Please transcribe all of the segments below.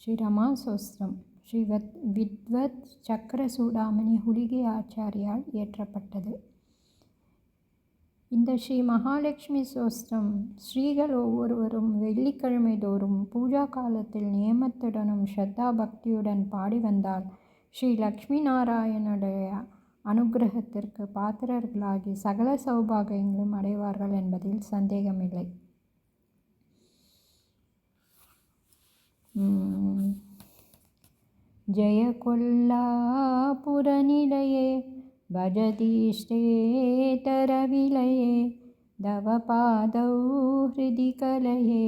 ಶ್ರೀ ரமாசோஸ்திரம் ஸ்ரீ வித்வத் சக்கரசூடாமணி ஹுலிகை ஆச்சாரியால் இயற்றப்பட்டது. இந்த ஸ்ரீ மகாலட்சுமி சோஸ்திரம் ஸ்ரீகள் ஒவ்வொருவரும் வெள்ளிக்கிழமை தோறும் பூஜா காலத்தில் நியமத்துடனும் ஸ்ரத்தா பக்தியுடன் பாடி வந்தால் ஸ்ரீ லக்ஷ்மி நாராயணனுடைய அனுகிரகத்திற்கு பாத்திரர்களாகி சகல சௌபாகியங்களும் அடைவார்கள் என்பதில் சந்தேகமில்லை. जय कोल्लापुरनिलये भजतीष्टेतरविलये तव पादौ हृदि कलये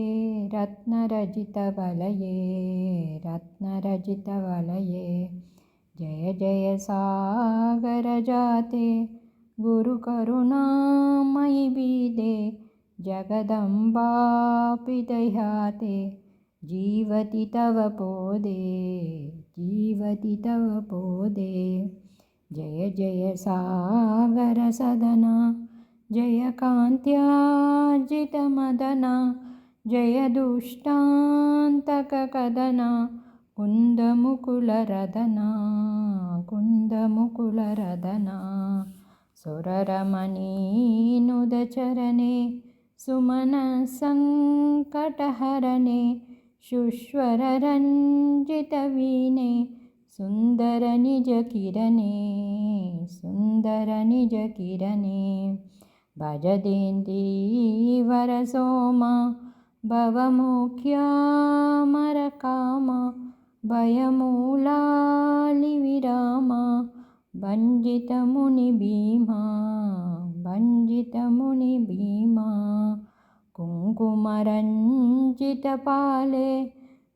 रत्नरजितवलये जय जय सागरजाते गुरुकरुणामयि बीदे जगदम्बापि दह्याते जीवति तव पोदे जय जय सागरसदना जय कान्त्यार्जितमदना जय दुष्टान्तककदना कुन्दमुकुलरदना सुररमणीनुदचरणे सुमनसङ्कटहरणे शुश्वररञ्जितवीणे सुन्दरनिजकिरणे भजदेन्दीवरसोमा भवमुख्यामरकामा भयमूलालिविरामा भञ्जितमुनिभीमा कुङ्कुमरञ्जितपाले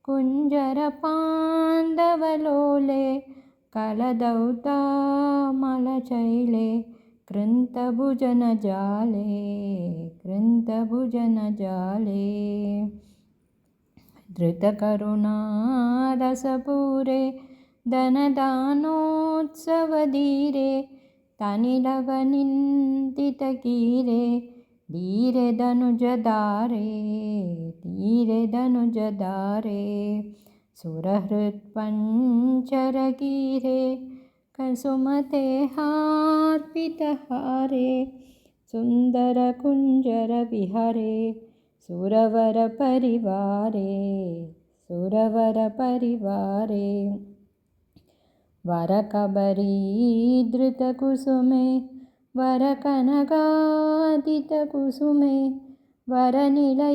कुञ्जरपान्दवलोले कलदौतामलचैले कृन्तभुजनजाले धृतकरुणारसपूरे धनदानोत्सवधीरे तनिलवनिन्दितकीरे धीरे धनुजदारे सुरहृत्पञ्चरगीरे कसुमते हार्पितहारे सुन्दरकुञ्जरविहरे सुरवरपरिवारे वरकबरीधृतकुसुमे वरकनकादितकुसुमे वरनिलयादयभीमे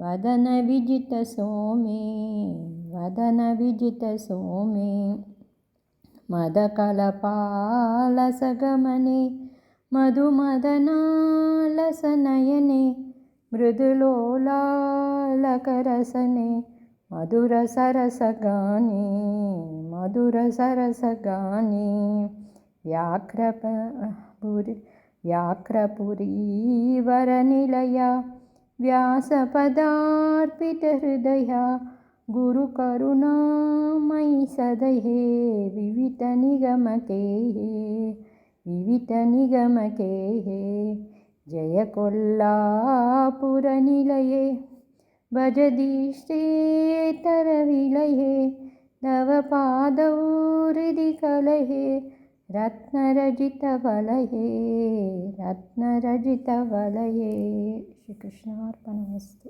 वदनविजितसोमे मदकलपालसगमने मधुमदनालसनयने मृदुलोलालकरसने मधुरसरसगाने व्याघ्रपुरीवरनिलया व्यासपदार्पितहृदया गुरुकरुणामयि सदये विवितनिगमकेः जय कोल्लापुरनिलये भजतीष्टेतरविलये तव पादौ हृदि कलये रत्नरजितवलये श्री कृष्णार्पणमस्तु।